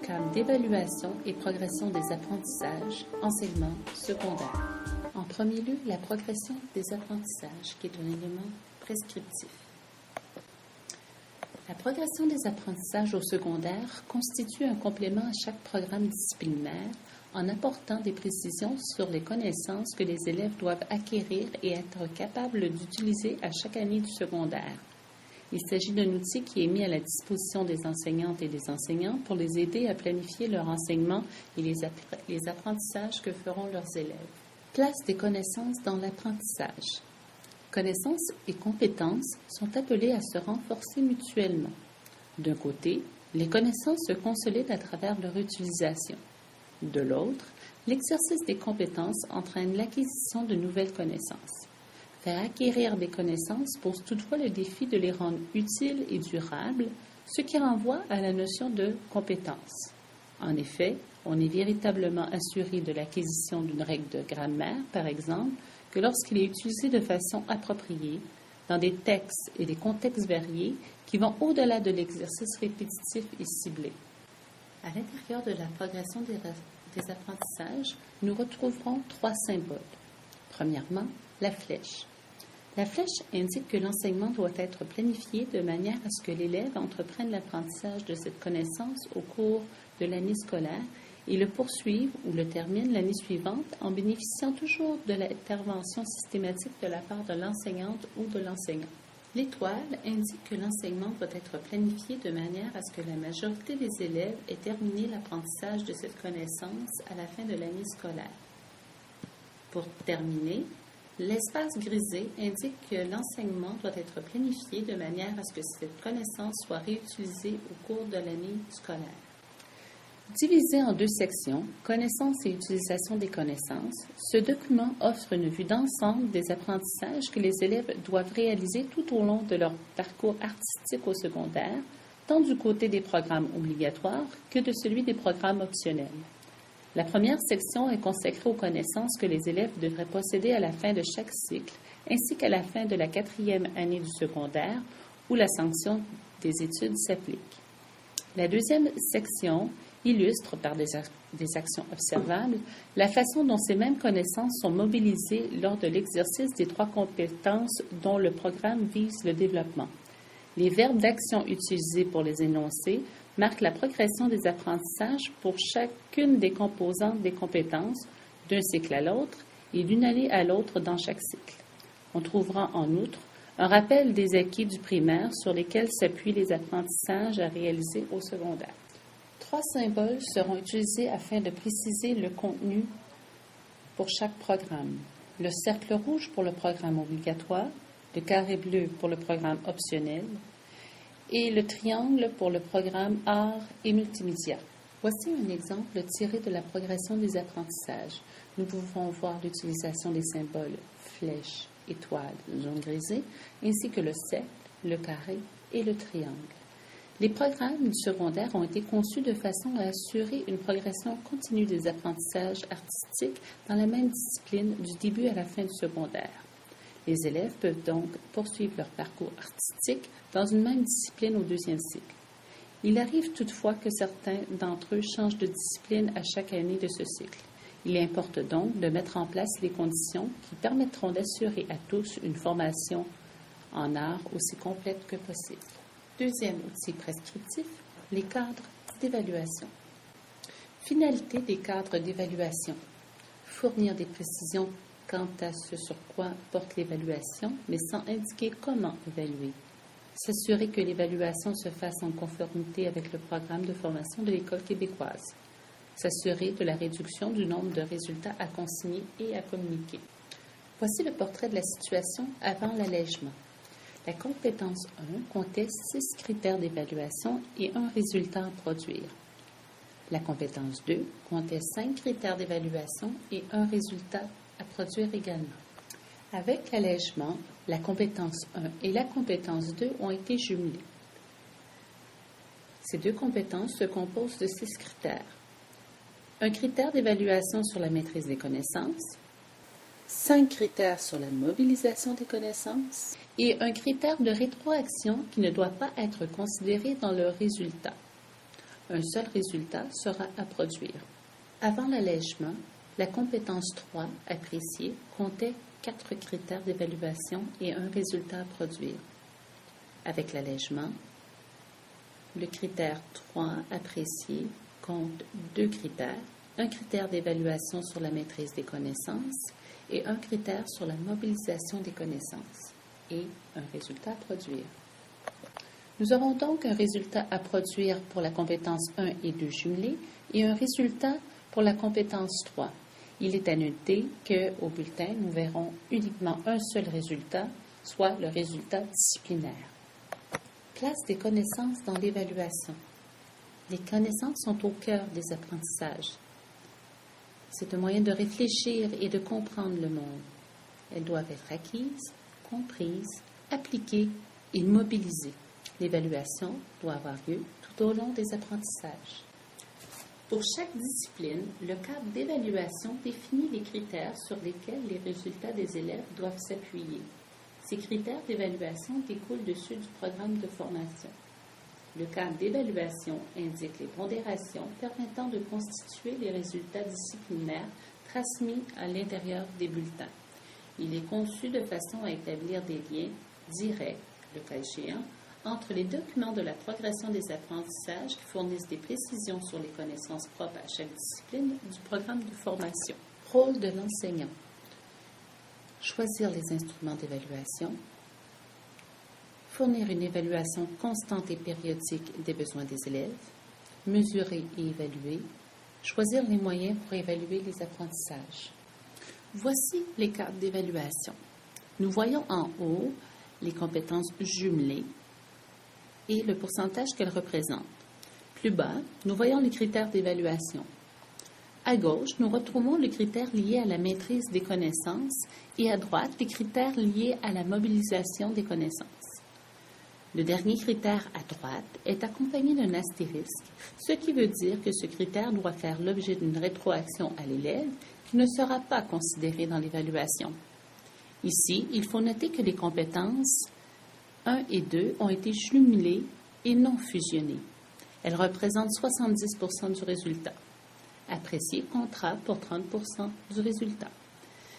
cadre d'évaluation et progression des apprentissages, enseignement secondaire. En premier lieu, la progression des apprentissages, qui est un élément prescriptif. La progression des apprentissages au secondaire constitue un complément à chaque programme disciplinaire en apportant des précisions sur les connaissances que les élèves doivent acquérir et être capables d'utiliser à chaque année du secondaire. Il s'agit d'un outil qui est mis à la disposition des enseignantes et des enseignants pour les aider à planifier leur enseignement et les apprentissages que feront leurs élèves. Place des connaissances dans l'apprentissage. Connaissances et compétences sont appelées à se renforcer mutuellement. D'un côté, les connaissances se consolident à travers leur utilisation. De l'autre, l'exercice des compétences entraîne l'acquisition de nouvelles connaissances. Faire acquérir des connaissances pose toutefois le défi de les rendre utiles et durables, ce qui renvoie à la notion de compétence. En effet, on est véritablement assuré de l'acquisition d'une règle de grammaire, par exemple, que lorsqu'il est utilisé de façon appropriée, dans des textes et des contextes variés qui vont au-delà de l'exercice répétitif et ciblé. À l'intérieur de la progression des apprentissages, nous retrouverons 3 symboles. Premièrement, la flèche. La flèche indique que l'enseignement doit être planifié de manière à ce que l'élève entreprenne l'apprentissage de cette connaissance au cours de l'année scolaire et le poursuive ou le termine l'année suivante en bénéficiant toujours de l'intervention systématique de la part de l'enseignante ou de l'enseignant. L'étoile indique que l'enseignement doit être planifié de manière à ce que la majorité des élèves aient terminé l'apprentissage de cette connaissance à la fin de l'année scolaire. Pour terminer, l'espace grisé indique que l'enseignement doit être planifié de manière à ce que cette connaissance soit réutilisée au cours de l'année scolaire. Divisé en 2 sections, connaissances et utilisation des connaissances, ce document offre une vue d'ensemble des apprentissages que les élèves doivent réaliser tout au long de leur parcours artistique au secondaire, tant du côté des programmes obligatoires que de celui des programmes optionnels. La première section est consacrée aux connaissances que les élèves devraient posséder à la fin de chaque cycle, ainsi qu'à la fin de la 4e année du secondaire, où la sanction des études s'applique. La deuxième section illustre, par des actions observables, la façon dont ces mêmes connaissances sont mobilisées lors de l'exercice des 3 compétences dont le programme vise le développement. Les verbes d'action utilisés pour les énoncer marquent la progression des apprentissages pour chacune des composantes des compétences, d'un cycle à l'autre et d'une année à l'autre dans chaque cycle. On trouvera en outre un rappel des acquis du primaire sur lesquels s'appuient les apprentissages à réaliser au secondaire. 3 symboles seront utilisés afin de préciser le contenu pour chaque programme. Le cercle rouge pour le programme obligatoire, le carré bleu pour le programme optionnel et le triangle pour le programme art et multimédia. Voici un exemple tiré de la progression des apprentissages. Nous pouvons voir l'utilisation des symboles flèche, étoile, zone grisée, ainsi que le cercle, le carré et le triangle. Les programmes du secondaire ont été conçus de façon à assurer une progression continue des apprentissages artistiques dans la même discipline du début à la fin du secondaire. Les élèves peuvent donc poursuivre leur parcours artistique dans une même discipline au 2e cycle. Il arrive toutefois que certains d'entre eux changent de discipline à chaque année de ce cycle. Il importe donc de mettre en place les conditions qui permettront d'assurer à tous une formation en art aussi complète que possible. Deuxième outil prescriptif, les cadres d'évaluation. Finalité des cadres d'évaluation. Fournir des précisions quant à ce sur quoi porte l'évaluation, mais sans indiquer comment évaluer. S'assurer que l'évaluation se fasse en conformité avec le programme de formation de l'École québécoise. S'assurer de la réduction du nombre de résultats à consigner et à communiquer. Voici le portrait de la situation avant l'allègement. La compétence 1 comptait 6 critères d'évaluation et un résultat à produire. La compétence 2 comptait 5 critères d'évaluation et un résultat à produire également. Avec l'allègement, la compétence 1 et la compétence 2 ont été jumelées. Ces 2 compétences se composent de 6 critères. Un critère d'évaluation sur la maîtrise des connaissances, 5 critères sur la mobilisation des connaissances et un critère de rétroaction qui ne doit pas être considéré dans le résultat. Un seul résultat sera à produire. Avant l'allègement, la compétence 3, appréciée, comptait 4 critères d'évaluation et un résultat à produire. Avec l'allègement, le critère 3, apprécié, compte 2 critères, un critère d'évaluation sur la maîtrise des connaissances et un critère sur la mobilisation des connaissances et un résultat à produire. Nous avons donc un résultat à produire pour la compétence 1 et 2 jumelée et un résultat pour la compétence 3. Il est à noter qu'au bulletin, nous verrons uniquement un seul résultat, soit le résultat disciplinaire. Place des connaissances dans l'évaluation. Les connaissances sont au cœur des apprentissages. C'est un moyen de réfléchir et de comprendre le monde. Elles doivent être acquises, comprises, appliquées et mobilisées. L'évaluation doit avoir lieu tout au long des apprentissages. Pour chaque discipline, le cadre d'évaluation définit les critères sur lesquels les résultats des élèves doivent s'appuyer. Ces critères d'évaluation découlent de ceux du programme de formation. Le cadre d'évaluation indique les pondérations permettant de constituer les résultats disciplinaires transmis à l'intérieur des bulletins. Il est conçu de façon à établir des liens directs, le cas échéant, entre les documents de la progression des apprentissages qui fournissent des précisions sur les connaissances propres à chaque discipline du programme de formation. Rôle de l'enseignant. Choisir les instruments d'évaluation. Fournir une évaluation constante et périodique des besoins des élèves. Mesurer et évaluer. Choisir les moyens pour évaluer les apprentissages. Voici les cadres d'évaluation. Nous voyons en haut les compétences jumelées et le pourcentage qu'elles représentent. Plus bas, nous voyons les critères d'évaluation. À gauche, nous retrouvons les critères liés à la maîtrise des connaissances et à droite, les critères liés à la mobilisation des connaissances. Le dernier critère à droite est accompagné d'un astérisque, ce qui veut dire que ce critère doit faire l'objet d'une rétroaction à l'élève qui ne sera pas considérée dans l'évaluation. Ici, il faut noter que les compétences 1 et 2 ont été jumelées et non fusionnées. Elles représentent 70 % du résultat. Apprécié comptera pour 30 % du résultat.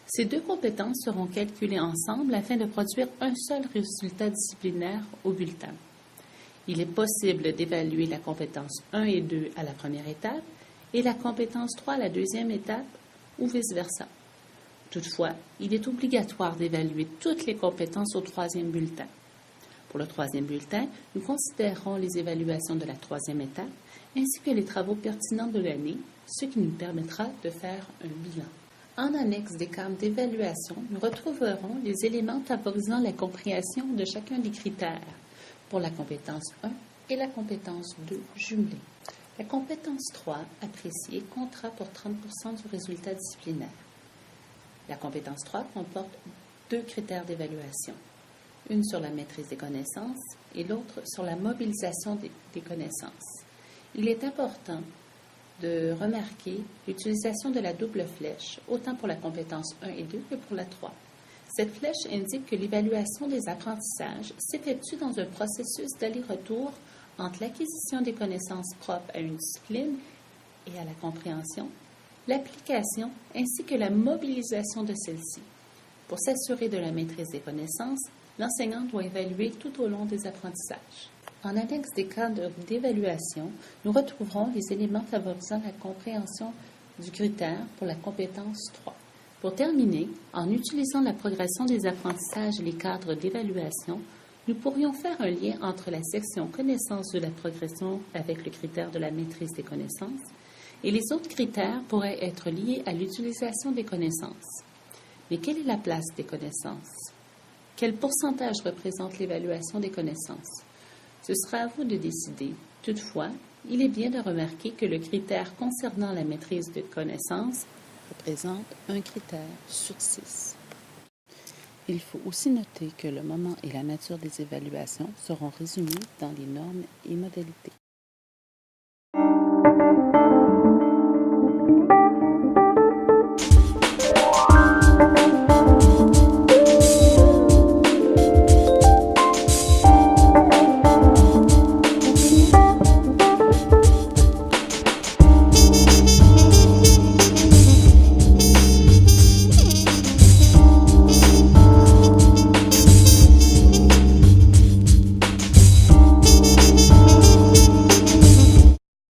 Ces deux compétences seront calculées ensemble afin de produire un seul résultat disciplinaire au bulletin. Il est possible d'évaluer la compétence 1 et 2 à la première étape et la compétence 3 à la deuxième étape ou vice-versa. Toutefois, il est obligatoire d'évaluer toutes les compétences au troisième bulletin. Pour le troisième bulletin, nous considérons les évaluations de la troisième étape ainsi que les travaux pertinents de l'année, ce qui nous permettra de faire un bilan. En annexe des cadres d'évaluation, nous retrouverons les éléments favorisant la compréhension de chacun des critères pour la compétence 1 et la compétence 2 jumelée. La compétence 3, appréciée, comptera pour 30 % du résultat disciplinaire. La compétence 3 comporte 2 critères d'évaluation, une sur la maîtrise des connaissances et l'autre sur la mobilisation des connaissances. Il est important de remarquer l'utilisation de la double flèche, autant pour la compétence 1 et 2 que pour la 3. Cette flèche indique que l'évaluation des apprentissages s'effectue dans un processus d'aller-retour entre l'acquisition des connaissances propres à une discipline et à la compréhension, l'application ainsi que la mobilisation de celle-ci. Pour s'assurer de la maîtrise des connaissances, l'enseignant doit évaluer tout au long des apprentissages. En annexe des cadres d'évaluation, nous retrouverons les éléments favorisant la compréhension du critère pour la compétence 3. Pour terminer, en utilisant la progression des apprentissages et les cadres d'évaluation, nous pourrions faire un lien entre la section connaissances de la progression avec le critère de la maîtrise des connaissances et les autres critères pourraient être liés à l'utilisation des connaissances. Mais quelle est la place des connaissances? Quel pourcentage représente l'évaluation des connaissances? Ce sera à vous de décider. Toutefois, il est bien de remarquer que le critère concernant la maîtrise de connaissances représente un critère sur 6. Il faut aussi noter que le moment et la nature des évaluations seront résumés dans les normes et modalités.